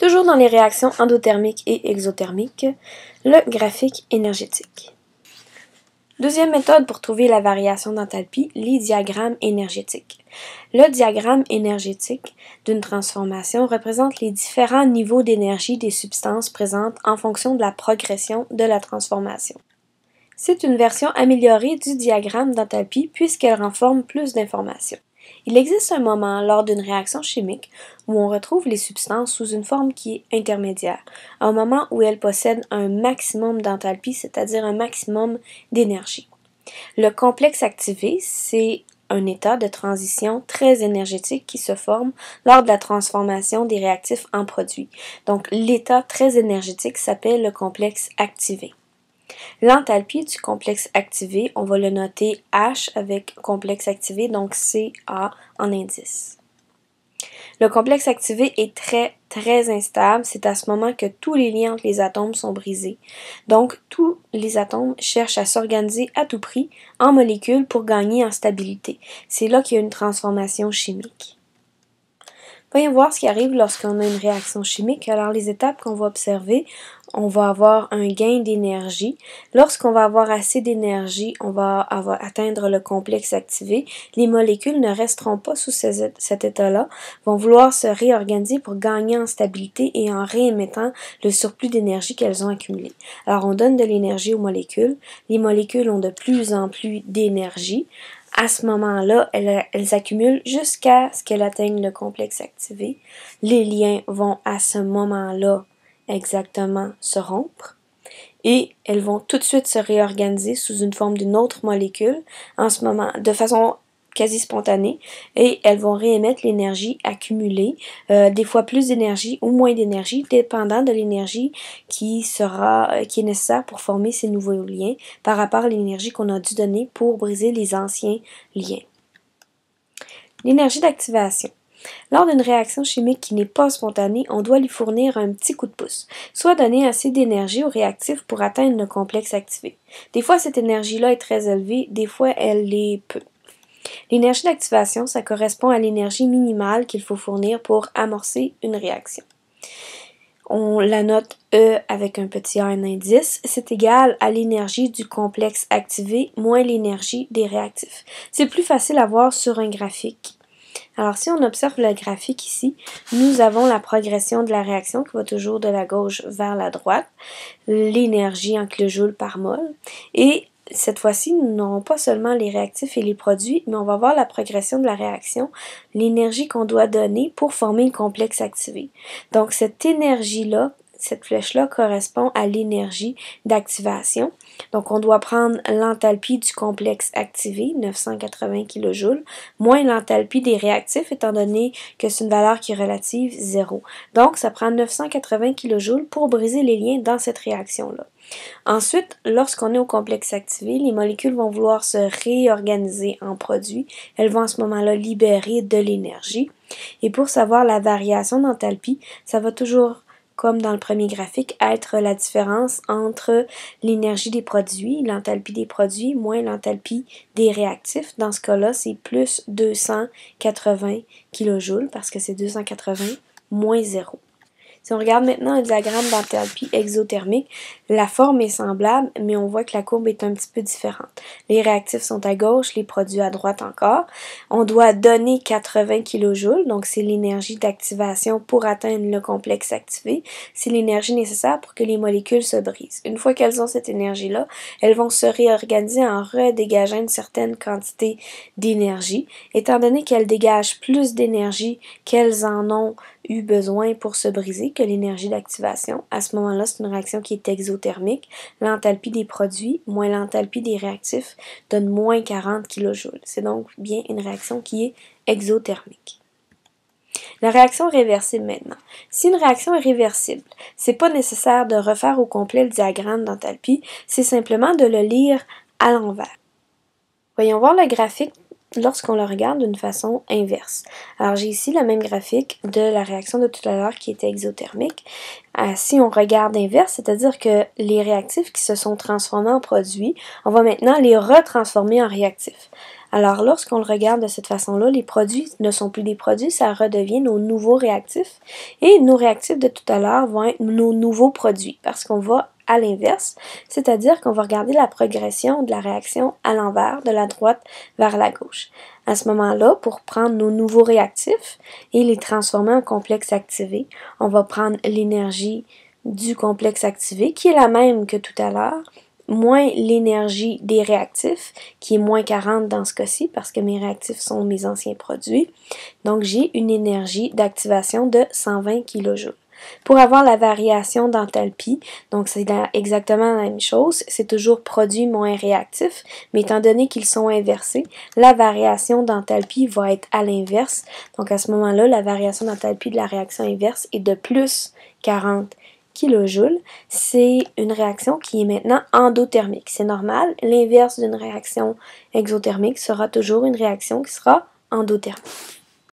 Toujours dans les réactions endothermiques et exothermiques, le graphique énergétique. Deuxième méthode pour trouver la variation d'enthalpie, les diagrammes énergétiques. Le diagramme énergétique d'une transformation représente les différents niveaux d'énergie des substances présentes en fonction de la progression de la transformation. C'est une version améliorée du diagramme d'enthalpie puisqu'elle renforme plus d'informations. Il existe un moment lors d'une réaction chimique où on retrouve les substances sous une forme qui est intermédiaire, un moment où elles possèdent un maximum d'enthalpie, c'est-à-dire un maximum d'énergie. Le complexe activé, c'est un état de transition très énergétique qui se forme lors de la transformation des réactifs en produits. Donc, l'état très énergétique s'appelle le complexe activé. L'enthalpie du complexe activé, on va le noter H avec complexe activé, donc Ca en indice. Le complexe activé est très instable. C'est à ce moment que tous les liens entre les atomes sont brisés. Donc, tous les atomes cherchent à s'organiser à tout prix en molécules pour gagner en stabilité. C'est là qu'il y a une transformation chimique. Voyons voir ce qui arrive lorsqu'on a une réaction chimique. Alors, les étapes qu'on va observer, on va avoir un gain d'énergie. Lorsqu'on va avoir assez d'énergie, on va atteindre le complexe activé. Les molécules ne resteront pas sous cet état-là, vont vouloir se réorganiser pour gagner en stabilité et en réémettant le surplus d'énergie qu'elles ont accumulé. Alors, on donne de l'énergie aux molécules. Les molécules ont de plus en plus d'énergie. À ce moment-là, elles accumulent jusqu'à ce qu'elles atteignent le complexe activé. Les liens vont à ce moment-là exactement se rompre et elles vont tout de suite se réorganiser sous une forme d'une autre molécule en ce moment, de façon quasi spontanée, et elles vont réémettre l'énergie accumulée, des fois plus d'énergie ou moins d'énergie, dépendant de l'énergie qui est nécessaire pour former ces nouveaux liens par rapport à l'énergie qu'on a dû donner pour briser les anciens liens. L'énergie d'activation. Lors d'une réaction chimique qui n'est pas spontanée, on doit lui fournir un petit coup de pouce, soit donner assez d'énergie au réactif pour atteindre le complexe activé. Des fois, cette énergie-là est très élevée, des fois, elle l'est peu. L'énergie d'activation, ça correspond à l'énergie minimale qu'il faut fournir pour amorcer une réaction. On la note E avec un petit A en indice, c'est égal à l'énergie du complexe activé moins l'énergie des réactifs. C'est plus facile à voir sur un graphique. Alors, si on observe le graphique ici, nous avons la progression de la réaction qui va toujours de la gauche vers la droite, l'énergie en kilojoules par mol, et cette fois-ci, nous n'aurons pas seulement les réactifs et les produits, mais on va voir la progression de la réaction, l'énergie qu'on doit donner pour former le complexe activé. Donc, cette énergie-là, cette flèche-là correspond à l'énergie d'activation. Donc, on doit prendre l'enthalpie du complexe activé, 980 kJ, moins l'enthalpie des réactifs, étant donné que c'est une valeur qui est relative, 0. Donc, ça prend 980 kJ pour briser les liens dans cette réaction-là. Ensuite, lorsqu'on est au complexe activé, les molécules vont vouloir se réorganiser en produits. Elles vont à ce moment-là libérer de l'énergie. Et pour savoir la variation d'enthalpie, ça va toujours, comme dans le premier graphique, être la différence entre l'énergie des produits, l'enthalpie des produits, moins l'enthalpie des réactifs. Dans ce cas-là, c'est plus 280 kJ parce que c'est 280 moins 0. Si on regarde maintenant un diagramme d'enthalpie exothermique, la forme est semblable, mais on voit que la courbe est un petit peu différente. Les réactifs sont à gauche, les produits à droite encore. On doit donner 80 kJ, donc c'est l'énergie d'activation pour atteindre le complexe activé. C'est l'énergie nécessaire pour que les molécules se brisent. Une fois qu'elles ont cette énergie-là, elles vont se réorganiser en redégageant une certaine quantité d'énergie. Étant donné qu'elles dégagent plus d'énergie qu'elles en ont eu besoin pour se briser que l'énergie d'activation. À ce moment-là, c'est une réaction qui est exothermique. L'enthalpie des produits moins l'enthalpie des réactifs donne moins 40 kJ. C'est donc bien une réaction qui est exothermique. La réaction réversible maintenant. Si une réaction est réversible, c'est pas nécessaire de refaire au complet le diagramme d'enthalpie, c'est simplement de le lire à l'envers. Voyons voir le graphique lorsqu'on le regarde d'une façon inverse. Alors j'ai ici le même graphique de la réaction de tout à l'heure qui était exothermique. Si on regarde inverse, c'est-à-dire que les réactifs qui se sont transformés en produits, on va maintenant les retransformer en réactifs. Alors lorsqu'on le regarde de cette façon-là, les produits ne sont plus des produits, ça redevient nos nouveaux réactifs. Et nos réactifs de tout à l'heure vont être nos nouveaux produits parce qu'on va à l'inverse, c'est-à-dire qu'on va regarder la progression de la réaction à l'envers, de la droite vers la gauche. À ce moment-là, pour prendre nos nouveaux réactifs et les transformer en complexes activés, on va prendre l'énergie du complexe activé, qui est la même que tout à l'heure, moins l'énergie des réactifs, qui est moins 40 dans ce cas-ci, parce que mes réactifs sont mes anciens produits. Donc, j'ai une énergie d'activation de 120 kJ. Pour avoir la variation d'enthalpie, donc c'est exactement la même chose, c'est toujours produit moins réactif, mais étant donné qu'ils sont inversés, la variation d'enthalpie va être à l'inverse. Donc à ce moment-là, la variation d'enthalpie de la réaction inverse est de plus 40 kJ. C'est une réaction qui est maintenant endothermique. C'est normal, l'inverse d'une réaction exothermique sera toujours une réaction qui sera endothermique.